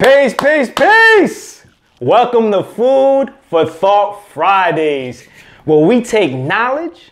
Peace, peace, peace! Welcome to Food for Thought Fridays, where we take knowledge,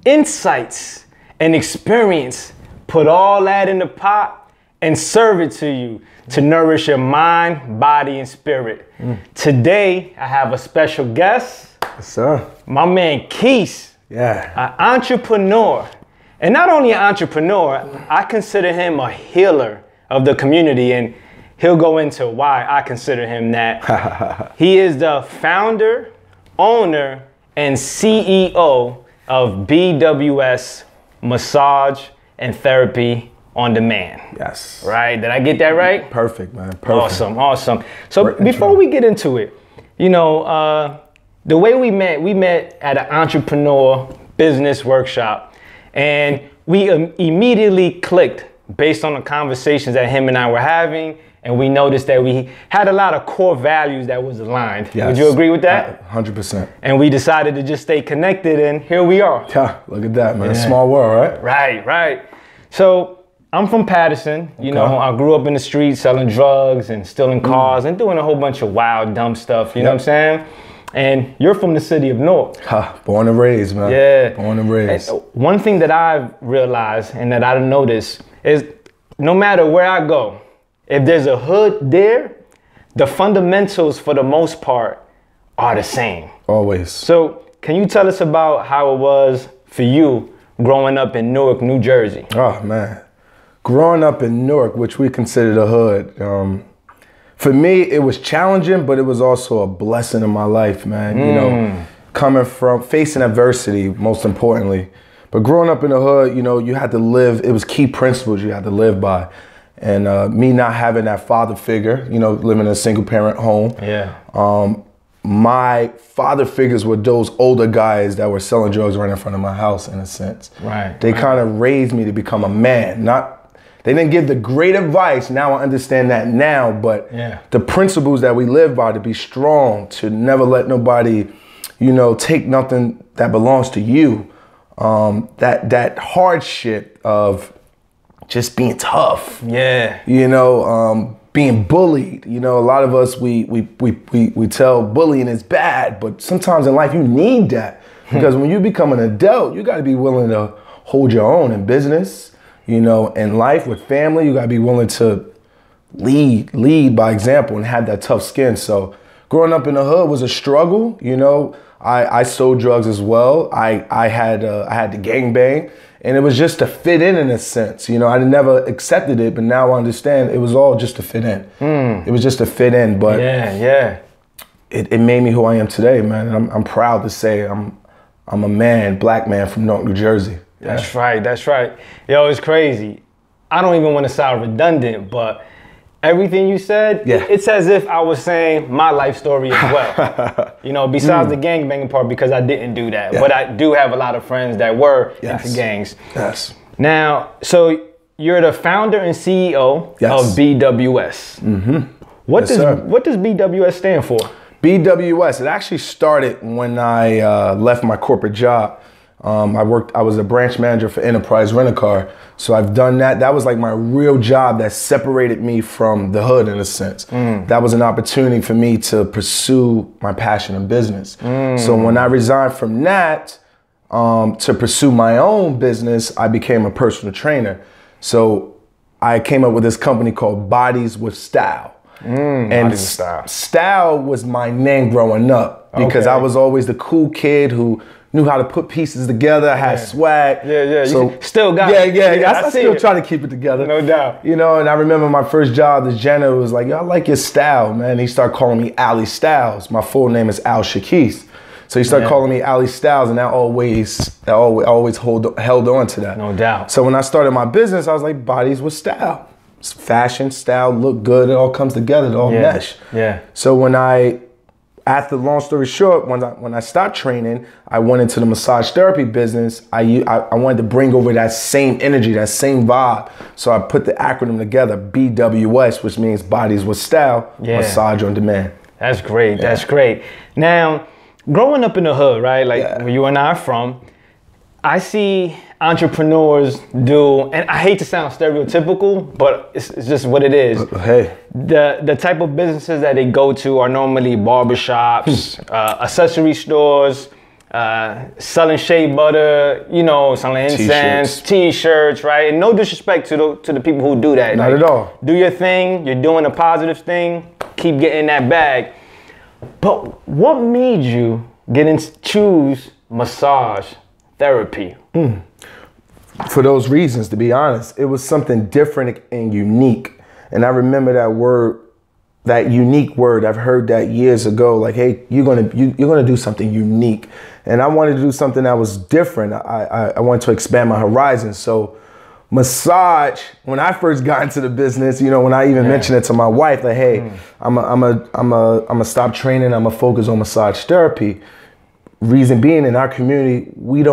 insights, and experience, put all that in the pot, and serve it to you to nourish your mind, body, and spirit. Today, I have a special guest. Yes, sir. My man, Kise. Yeah. An entrepreneur. And not only an entrepreneur, I consider him a healer of the community, and he'll go into why I consider him that. He is the founder, owner, and CEO of BWS Massage and Therapy on Demand. Yes. Right? Did I get that right? Perfect, man. Perfect. Awesome, awesome. So before we get into it, you know, the way we met at an entrepreneur business workshop, and we immediately clicked based on the conversations that him and I were having, and we noticed that we had a lot of core values that was aligned. Yes. Would you agree with that? 100%. And we decided to just stay connected, and here we are. Yeah, look at that, man. Yeah. Small world, right? Right, right. So I'm from Patterson. You know, I grew up in the streets selling drugs and stealing cars and doing a whole bunch of wild, dumb stuff. You know what I'm saying? And you're from the city of Newark. Born and raised, man. Yeah. Born and raised. And one thing that I've realized and that I've noticed is no matter where I go, if there's a hood there, the fundamentals for the most part are the same. Always. So can you tell us about how it was for you growing up in Newark, New Jersey? Oh, man. Growing up in Newark, which we consider the hood, for me, it was challenging, but it was also a blessing in my life, man. You know, coming from facing adversity, most importantly. But growing up in the hood, you know, you had to live, it was key principles you had to live by. And me not having that father figure, you know, living in a single parent home. Yeah. My father figures were those older guys that were selling drugs right in front of my house, in a sense. Right. They kind of raised me to become a man, they didn't give the great advice. Now I understand that now, but the principles that we live by, to be strong, to never let nobody, you know, take nothing that belongs to you. That hardship of just being tough. Yeah. You know, being bullied. You know, a lot of us, we tell bullying is bad, but sometimes in life you need that. Because when you become an adult, you gotta be willing to hold your own in business. You know, in life with family, you gotta be willing to lead by example and have that tough skin. So growing up in the hood was a struggle. You know, I sold drugs as well. I had the gangbang, and it was just to fit in a sense. You know, I never accepted it, but now I understand it was all just to fit in. It was just to fit in, but it made me who I am today, man. And I'm proud to say I'm a man, black man from Newark, New Jersey. That's right, that's right. Yo, it's crazy. I don't even want to sound redundant, but everything you said, it's as if I was saying my life story as well. You know, besides the gangbanging part, because I didn't do that. But I do have a lot of friends that were into gangs. Yes. Now, so you're the founder and CEO of BWS. What does BWS stand for? BWS, it actually started when I left my corporate job. I was a branch manager for Enterprise Rent-A-Car. So I've done that. That was like my real job that separated me from the hood in a sense. That was an opportunity for me to pursue my passion in business. So when I resigned from that to pursue my own business, I became a personal trainer. So I came up with this company called Bodies with Style. And Style was my name growing up because I was always the cool kid who knew how to put pieces together. I had swag. So still got it. I still try to keep it together. No doubt. You know, and I remember my first job, this janitor was like, yo, I like your style, man. He started calling me Ali Styles. My full name is Al Shakis. So he started calling me Ali Styles, and I always held on to that. No doubt. So when I started my business, I was like, Bodies with Style. Fashion, style, look good, it all comes together, it all mesh. So after long story short, when I stopped training, I went into the massage therapy business. I wanted to bring over that same energy, that same vibe. So I put the acronym together, BWS, which means Bodies with Style, Massage on Demand. That's great, that's great. Now, growing up in the hood, right, like where you and I are from, I see entrepreneurs do, and I hate to sound stereotypical, but it's just what it is. Hey. The type of businesses that they go to are normally barbershops, accessory stores, selling shea butter, you know, selling incense, t-shirts, right? And no disrespect to the people who do that. Not at all. Do your thing, you're doing a positive thing, keep getting that bag. But what made you choose massage therapy? For those reasons, to be honest, it was something different and unique. And I remember that word, that unique word. I've heard that years ago. Like, hey, you're gonna do something unique, and I wanted to do something that was different. I wanted to expand my horizons. So, massage. When I first got into the business, you know, when I even mentioned it to my wife, like, hey, I'm a stop training. I'm a focus on massage therapy. Reason being, in our community, we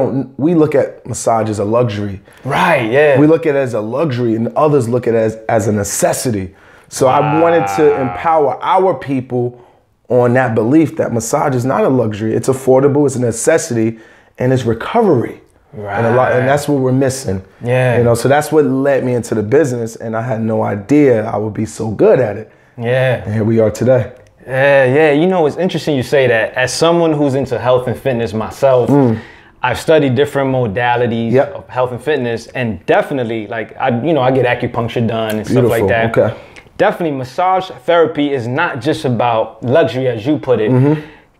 look at massage as a luxury. Right, yeah. We look at it as a luxury, and others look at it as a necessity. So I wanted to empower our people on that belief that massage is not a luxury. It's affordable, it's a necessity, and it's recovery. Right. And that's what we're missing. Yeah. You know, so that's what led me into the business, and I had no idea I would be so good at it. Yeah. And here we are today. Yeah, you know, it's interesting you say that. As someone who's into health and fitness myself, I've studied different modalities of health and fitness, and definitely, like, I get acupuncture done and stuff like that. Okay. Definitely, massage therapy is not just about luxury, as you put it.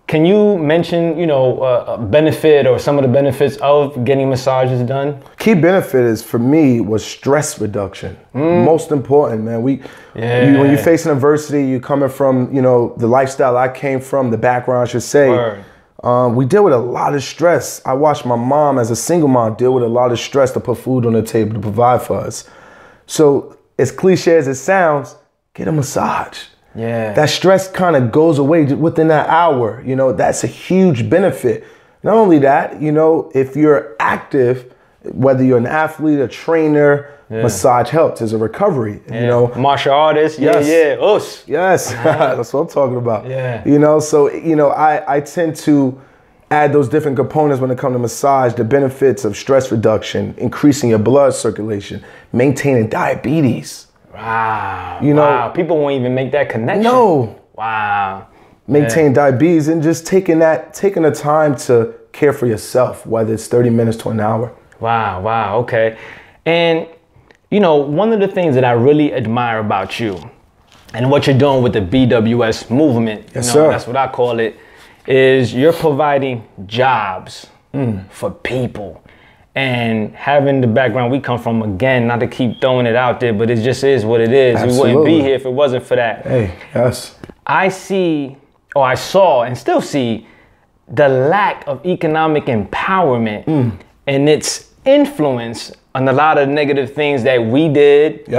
Can you mention, you know, a benefit or some of the benefits of getting massages done? Key benefit is, for me, was stress reduction. Most important, man. When you're facing adversity, you're coming from, you know, the lifestyle I came from, the background, I should say. We deal with a lot of stress. I watched my mom, as a single mom, deal with a lot of stress to put food on the table, to provide for us. So, as cliche as it sounds, get a massage. Yeah. That stress kind of goes away within that hour. You know, that's a huge benefit. Not only that, you know, if you're active, whether you're an athlete, a trainer, massage helps as a recovery. You know, martial artist. Us. Yes. That's what I'm talking about. Yeah. You know, so, you know, I tend to add those different components when it comes to massage, the benefits of stress reduction, increasing your blood circulation, maintaining diabetes. Wow. You know, people won't even make that connection. No. Wow. Maintain diabetes, and just taking the time to care for yourself, whether it's 30 minutes to an hour. Wow. Okay. And, you know, one of the things that I really admire about you and what you're doing with the BWS movement, that's what I call it, is you're providing jobs for people. And having the background we come from, again, not to keep throwing it out there, but it just is what it is. Absolutely. We wouldn't be here if it wasn't for that. Hey, yes. I saw and still see the lack of economic empowerment and its influence on a lot of negative things that we did.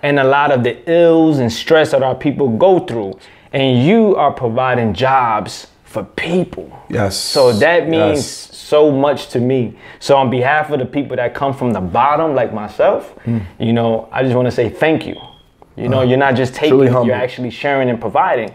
And a lot of the ills and stress that our people go through. And you are providing jobs for people. Yes. So that means so much to me. So on behalf of the people that come from the bottom, like myself, you know, I just want to say thank you. You know, you're not just taking, you're actually sharing and providing.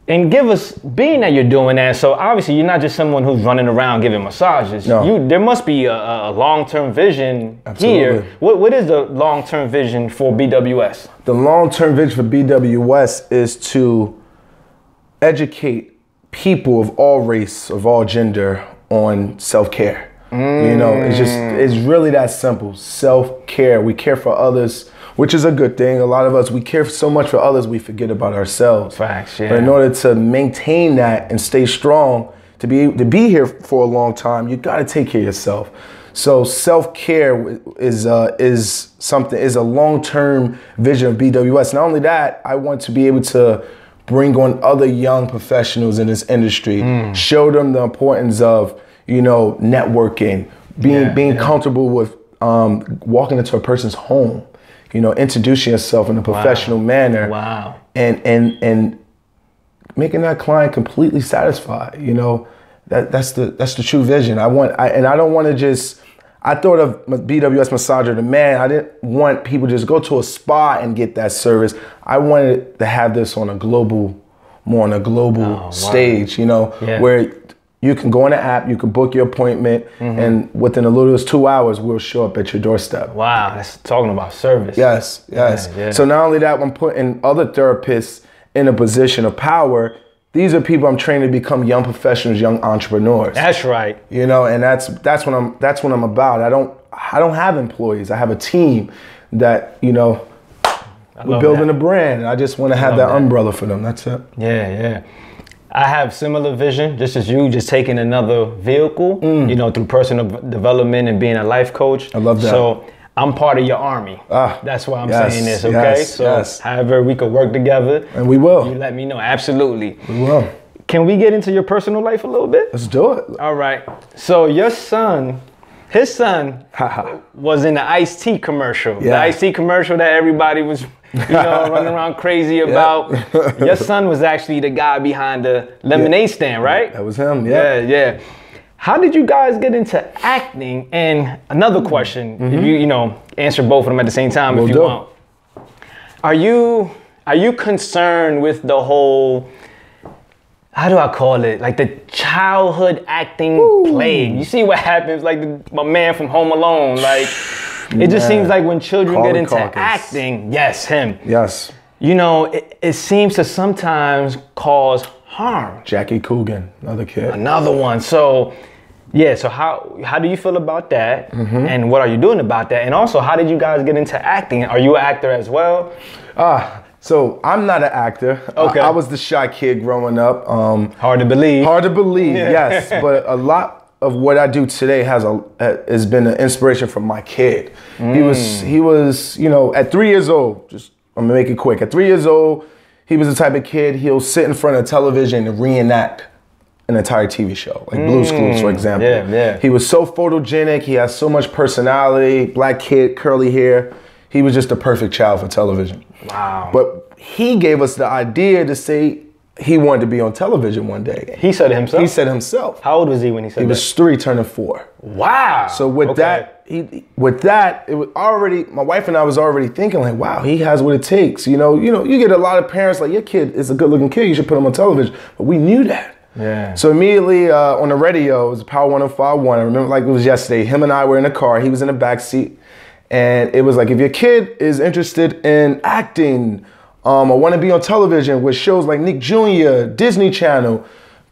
And give us, being that you're doing that, so obviously you're not just someone who's running around giving massages. There must be a long-term vision here. What is the long-term vision for BWS? The long-term vision for BWS is to educate people of all race, of all gender, on self-care. You know, it's really that simple. Self-care. We care for others, which is a good thing. A lot of us, we care so much for others, we forget about ourselves. Facts, But in order to maintain that and stay strong, to be here for a long time, you got to take care of yourself. So self-care is a long-term vision of BWS. Not only that, I want to be able to bring on other young professionals in this industry, show them the importance of, you know, networking, being comfortable with walking into a person's home, you know, introducing yourself in a professional manner, and making that client completely satisfied. You know, that's the true vision. I don't want to just. I thought of BWS Massager, the man. I didn't want people to just go to a spa and get that service. I wanted to have this on a global stage, you know, where You can go on the app, you can book your appointment, and within a little as 2 hours, we'll show up at your doorstep. Wow, that's talking about service. Yes. Yeah. So not only that, I'm putting other therapists in a position of power. These are people I'm training to become young professionals, young entrepreneurs. That's right. You know, and that's what I'm about. I don't have employees. I have a team that, you know, we're building a brand. I just want to have that umbrella for them. That's it. Yeah. I have similar vision, just as you, just taking another vehicle, you know, through personal development and being a life coach. I love that. So I'm part of your army. That's why I'm saying this, okay? Yes. However we could work together. And we will. You let me know, absolutely. We will. Can we get into your personal life a little bit? Let's do it. All right. So your son, his son was in the iced tea commercial. The iced tea commercial that everybody was, you know, running around crazy about. Your son was actually the guy behind the lemonade stand, right? That was him, Yeah. How did you guys get into acting? And another question, if you know, answer both of them at the same time if you want. Are you concerned with the whole, how do I call it? Like the childhood acting plague. You see what happens, like my man from Home Alone, like it just seems like when children get into acting, him. Yes. You know, it seems to sometimes cause harm. Jackie Coogan, another kid. Another one. So, so how do you feel about that? And what are you doing about that? And also, how did you guys get into acting? Are you an actor as well? So I'm not an actor. Okay. I was the shy kid growing up. Hard to believe. Hard to believe, yes. But a lot of what I do today has been an inspiration from my kid. He was, you know, at 3 years old, I'm gonna make it quick. At 3 years old, he was the type of kid, he'll sit in front of television and reenact an entire TV show, like Blue's Clues, for example. He was so photogenic, he has so much personality, black kid, curly hair. He was just a perfect child for television. Wow. But he gave us the idea to say he wanted to be on television one day. He said it himself? He said himself. How old was he when he said that? He was 3 turning 4. Wow. So with that, it was already, my wife and I was already thinking like, wow, he has what it takes. You know, you get a lot of parents like, your kid is a good looking kid, you should put him on television. But we knew that. Yeah. So immediately on the radio, it was Power 105.1. I remember like it was yesterday. Him and I were in the car. He was in the back seat. And it was like, if your kid is interested in acting, or want to be on television with shows like Nick Jr., Disney Channel,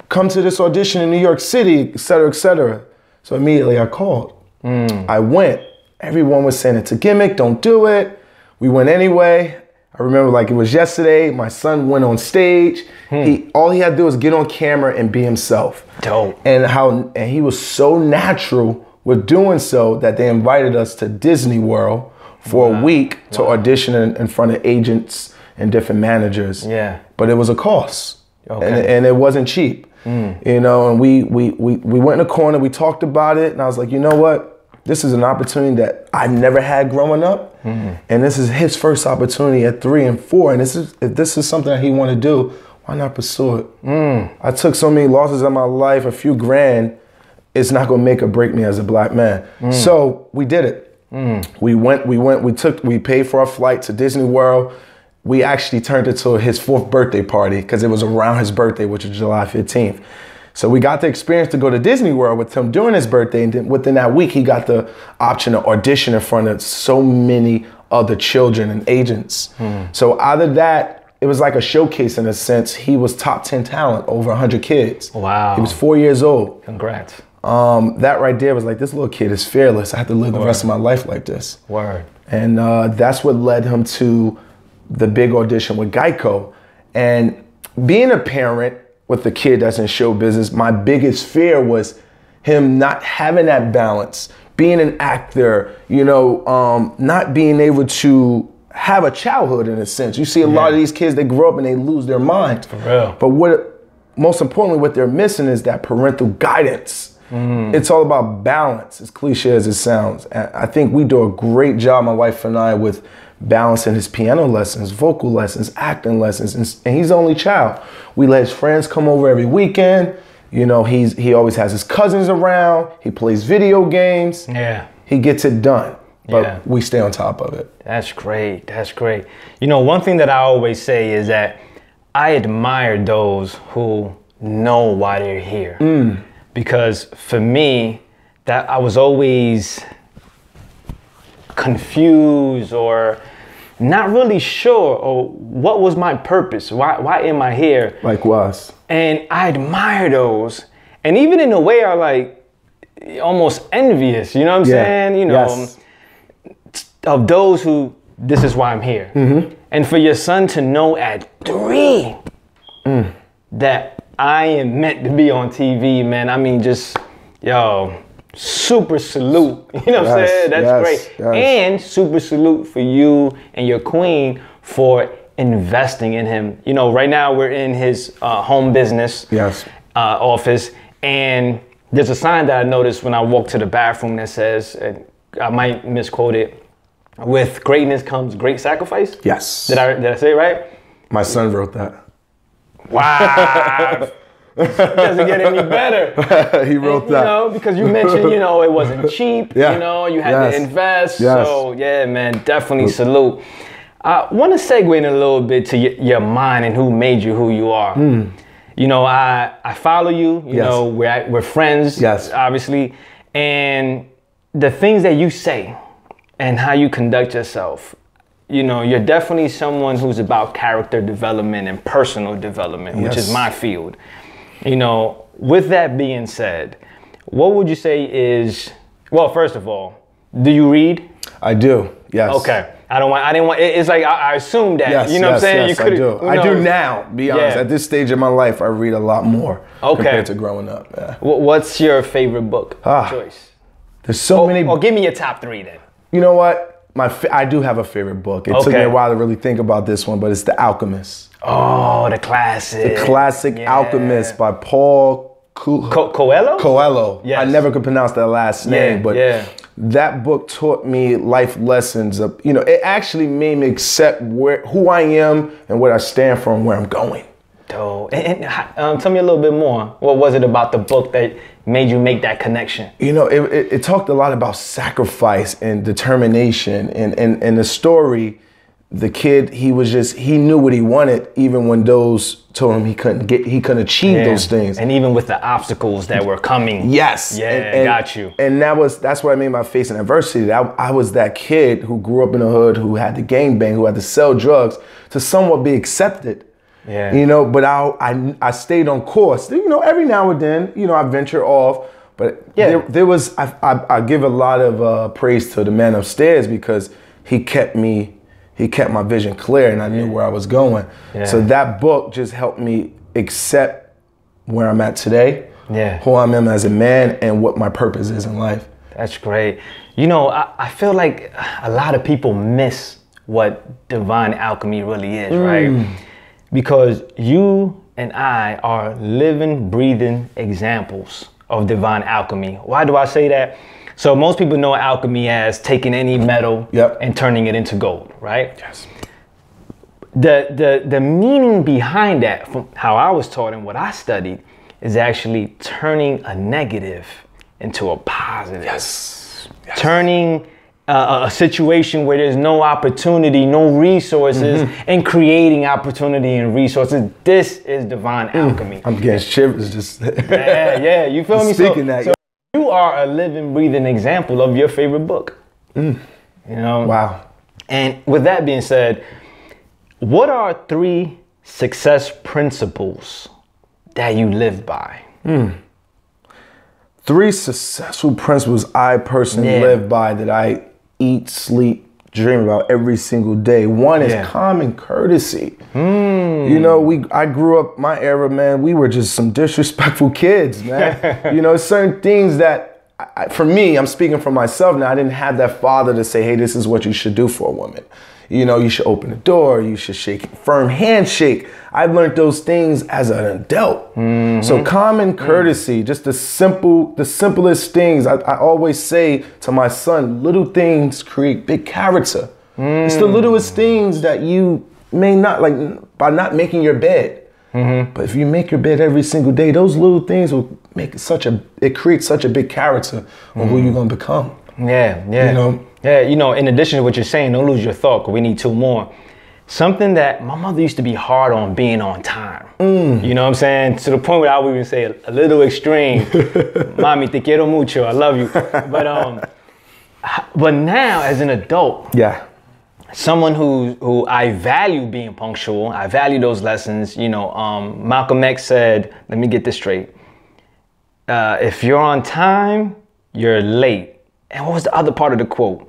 come to this audition in New York City, et cetera, et cetera. So immediately I called. I went. Everyone was saying it's a gimmick, don't do it. We went anyway. I remember like it was yesterday, my son went on stage. All he had to do was get on camera and be himself. Dope. And he was so natural with doing so that they invited us to Disney World for a week to audition in front of agents and different managers. Yeah. But it was a cost. Okay. And it wasn't cheap. You know, and we went in a corner, we talked about it, and I was like, you know what? This is an opportunity that I never had growing up. And this is his first opportunity at 3 and 4. And if this is something that he want to do, why not pursue it? I took so many losses in my life, a few grand. It's not gonna make or break me as a black man. So we did it. We paid for our flight to Disney World. We actually turned it to his 4th birthday party because it was around his birthday, which was July 15th. So we got the experience to go to Disney World with him during his birthday. And then within that week, he got the option to audition in front of so many other children and agents. So out of that, it was like a showcase in a sense. He was top 10 talent, over 100 kids. Wow. He was 4 years old. Congrats. That right there was like, this little kid is fearless. I have to live the rest of my life like this. Word. And that's what led him to the big audition with Geico. And being a parent with a kid that's in show business, my biggest fear was him not having that balance, being an actor, you know, not being able to have a childhood in a sense. You see a lot of these kids, they grow up and they lose their mind. For real. But most importantly, what they're missing is that parental guidance. It's all about balance, as cliche as it sounds. And I think we do a great job, my wife and I, with balancing his piano lessons, vocal lessons, acting lessons, and he's the only child. We let his friends come over every weekend. You know, he always has his cousins around. He plays video games. Yeah. He gets it done, but we stay on top of it. That's great. That's great. You know, one thing that I always say is that I admire those who know why they're here. because for me, that I was always confused or not really sure or what was my purpose. Why am I here? Likewise. And I admire those. And even in a way are like almost envious, you know what I'm saying? You know, of those who, this is why I'm here. And for your son to know at 3 that I am meant to be on TV, man, I mean, just, yo, super salute. You know what I'm saying? That's great. And super salute for you and your queen for investing in him. You know, right now we're in his home business office, and there's a sign that I noticed when I walked to the bathroom that says, I might misquote it, with greatness comes great sacrifice. Yes. Did I say it right? My son wrote that. Wow. It doesn't get any better. He wrote that. You know, because you mentioned, you know, it wasn't cheap. You know, you had to invest. So yeah, man, definitely salute. I want to segue in a little bit to your mind and who made you who you are. You know, I follow you. You know, we're friends. Obviously, and the things that you say and how you conduct yourself. You know, you're definitely someone who's about character development and personal development, which is my field. You know, with that being said, what would you say is, well, first of all, do you read? I do, yes. Okay. I didn't want, it's like, I assume that, you know what I'm saying? Yes, I do. I do now, be honest. At this stage of my life, I read a lot more compared to growing up. What's your favorite book choice? There's so many. Or give me your top 3 then. You know what? I do have a favorite book. It took me a while to really think about this one, but it's The Alchemist. Oh, the classic. The classic Alchemist by Paul Coelho? Coelho. Yes. I never could pronounce that last name, but that book taught me life lessons of, you know, it actually made me accept who I am and what I stand for and where I'm going. Oh, and tell me a little bit more. What was it about the book that made you make that connection? You know, it talked a lot about sacrifice and determination, and the story, the kid, he knew what he wanted even when those told him he couldn't achieve those things. And even with the obstacles that were coming. Yes. Yeah, got you. And that's what I mean by facing adversity. I was that kid who grew up in the hood, who had to gangbang, who had to sell drugs to somewhat be accepted. Yeah. You know, but I stayed on course. You know, every now and then, you know, I venture off. But there was, I give a lot of praise to the man upstairs because he kept my vision clear and I knew where I was going. So that book just helped me accept where I'm at today, who I am as a man and what my purpose is in life. That's great. You know, I feel like a lot of people miss what divine alchemy really is, right? Because you and I are living, breathing examples of divine alchemy. Why do I say that? So most people know alchemy as taking any metal and turning it into gold, right? Yes. The meaning behind that, from how I was taught and what I studied, is actually turning a negative into a positive. Yes. Turning a situation where there's no opportunity, no resources, and creating opportunity and resources. This is divine alchemy. I'm getting shivers just you feel me? Speaking that. So you are a living, breathing example of your favorite book. You know? Wow. And with that being said, what are 3 success principles that you live by? 3 successful principles I personally live by that I eat, sleep, dream about every single day. One is common courtesy. You know, I grew up, my era, man, we were just some disrespectful kids, man. You know, certain things that, for me, I'm speaking for myself now, I didn't have that father to say, hey, this is what you should do for a woman. You know, you should open the door, you should shake, firm handshake. I learned those things as an adult. So common courtesy, just the simplest things. I always say to my son, little things create big character. It's the littlest things that you may not, like by not making your bed. But if you make your bed every single day, those little things will make it creates such a big character on who you're gonna become. You know? Yeah, you know, in addition to what you're saying, don't lose your thought, because we need 2 more. something that my mother used to be hard on being on time. You know what I'm saying? To the point where I would even say a little extreme. Mami, te quiero mucho. I love you. But now as an adult, someone who I value being punctual, I value those lessons. You know, Malcolm X said, let me get this straight. If you're on time, you're late. And what was the other part of the quote?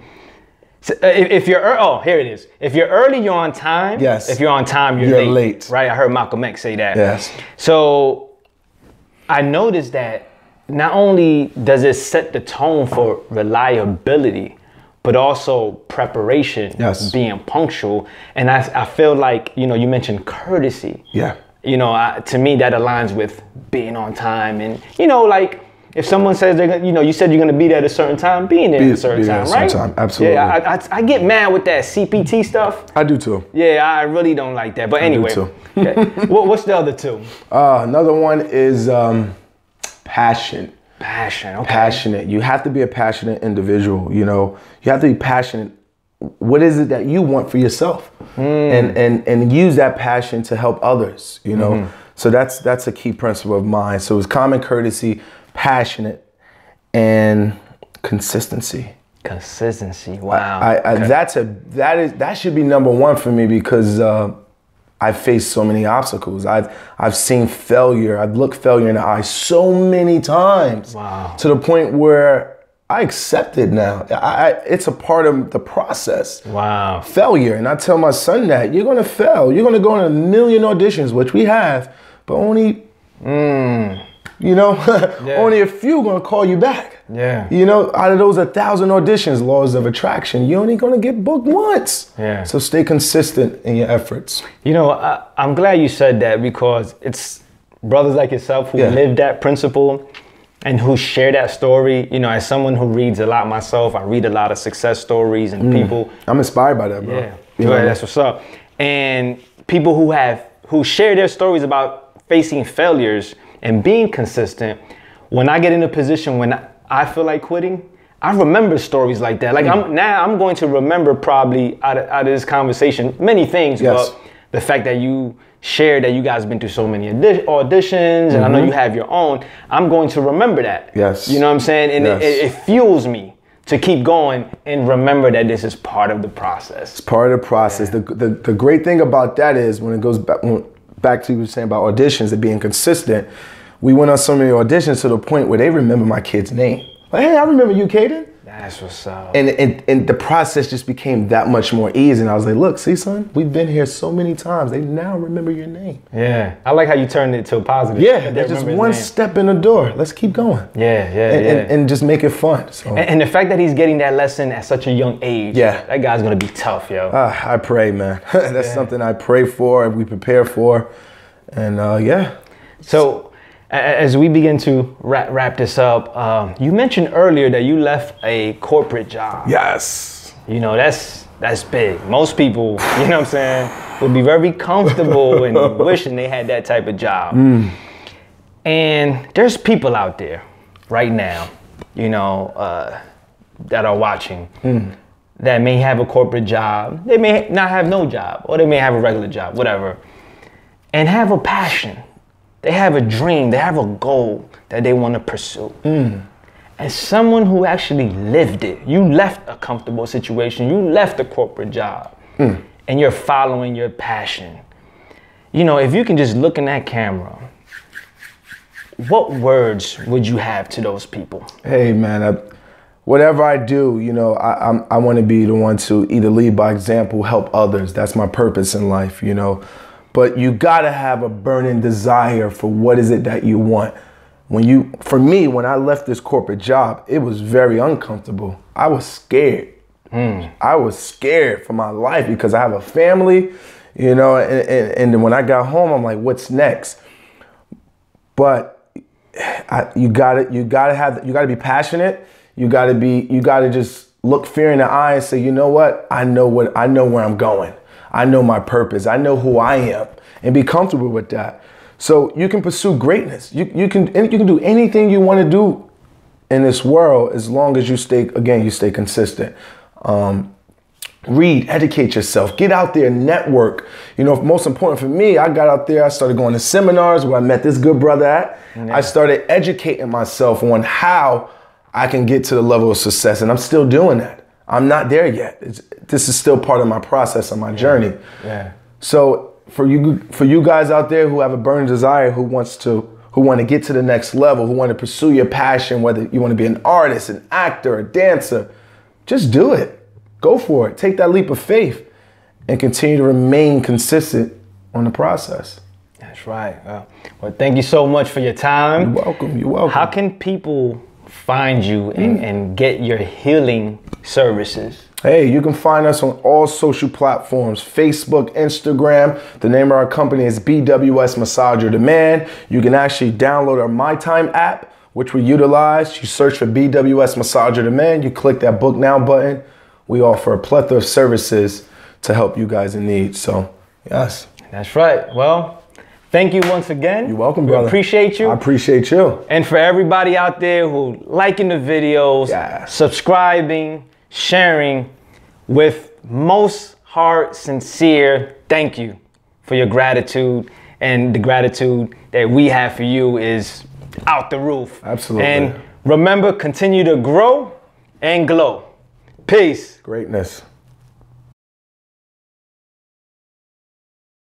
So, if you're here it is. If you're early, you're on time. Yes. If you're on time, you're late. Right? I heard Malcolm X say that. Yes. So I noticed that not only does it set the tone for reliability, but also preparation, being punctual. And I feel like, you know, you mentioned courtesy. Yeah. You know, to me, that aligns with being on time. And, you know, like, if someone says they're gonna, you know, you said you're gonna be there at a certain time, being there at a certain time, right? Absolutely. Yeah, I get mad with that CPT stuff. I do too. Yeah, I really don't like that. But anyway, okay. What's the other two? Another one is passion. Passion, okay. Passionate. You have to be a passionate individual. You know, you have to be passionate. What is it that you want for yourself, and use that passion to help others. You know, so that's a key principle of mine. So it's common courtesy, passionate, and consistency. Consistency. Wow. That should be number one for me because I've faced so many obstacles. I've seen failure. I've looked failure in the eye so many times. Wow. To the point where I accept it now. It's a part of the process. Wow. Failure. And I tell my son that you're going to fail. You're going to go on a million auditions, which we have, but only, you know, only a few going to call you back. Yeah. You know, out of those 1,000 auditions, laws of attraction, you're only going to get booked once. Yeah. So stay consistent in your efforts. You know, I'm glad you said that because it's brothers like yourself who live that principle and who share that story. You know, as someone who reads a lot myself, I read a lot of success stories and people. I'm inspired by that, bro. Yeah, that's what's up. And people who share their stories about facing failures and being consistent. When I get in a position when I feel like quitting, I remember stories like that. Like I'm going to remember probably out of this conversation many things, but the fact that you shared that you guys been through so many auditions, and I know you have your own, I'm going to remember that. Yes. You know what I'm saying? And it fuels me to keep going and remember that this is part of the process. It's part of the process. Yeah. The great thing about that is when it goes back to what you were saying about auditions and being consistent, we went on so many auditions to the point where they remember my kid's name. Like, hey, I remember you, Caden. That's what's up. And the process just became that much more easy. And I was like, look, see, son, we've been here so many times. They now remember your name. Yeah. I like how you turned it to a positive. Yeah, that's just one step in the door. Let's keep going. And just make it fun. So. And the fact that he's getting that lesson at such a young age, that guy's going to be tough, yo. I pray, man. That's something I pray for and we prepare for. And So, as we begin to wrap this up, you mentioned earlier that you left a corporate job. Yes. You know, that's big. Most people, you know what I'm saying, would be very comfortable and wishing they had that type of job. And there's people out there right now, you know, that are watching that may have a corporate job. They may not have no job, or they may have a regular job, whatever, and have a passion. They have a dream, they have a goal that they want to pursue. As someone who actually lived it, you left a comfortable situation, you left a corporate job, and you're following your passion. You know, if you can just look in that camera, what words would you have to those people? Hey, man, whatever I do, you know, I want to be the one to either lead by example, help others. That's my purpose in life, you know. But you gotta have a burning desire for what is it that you want. For me, when I left this corporate job, it was very uncomfortable. I was scared. I was scared for my life because I have a family, you know, and then when I got home, I'm like, what's next? But you gotta be passionate. You gotta just look fear in the eye and say, you know what? I know where I'm going. I know my purpose. I know who I am, and be comfortable with that. So you can pursue greatness. You can do anything you want to do in this world as long as you stay consistent. Read, educate yourself, get out there, network. You know, most important for me, I got out there, I started going to seminars where I met this good brother at. Yeah. I started educating myself on how I can get to the level of success, and I'm still doing that. I'm not there yet. This is still part of my process and my journey. Yeah. So for you guys out there who have a burning desire, who want to get to the next level, who want to pursue your passion, whether you want to be an artist, an actor, a dancer, just do it. Go for it. Take that leap of faith and continue to remain consistent on the process. That's right. Well, thank you so much for your time. You're welcome. You're welcome. How can people find you and get your healing services? Hey, you can find us on all social platforms, Facebook, Instagram. The name of our company is BWS Massage or Demand. You can actually download our My Time app, which we utilize. You search for BWS Massage or Demand. You click that book now button. We offer a plethora of services to help you guys in need. So, yes. That's right. Well, thank you once again. You're welcome, brother. We appreciate you. I appreciate you. And for everybody out there who liking the videos, subscribing, sharing, with most heart sincere thank you for your gratitude. And the gratitude that we have for you is out the roof. Absolutely. And remember, continue to grow and glow. Peace. Greatness.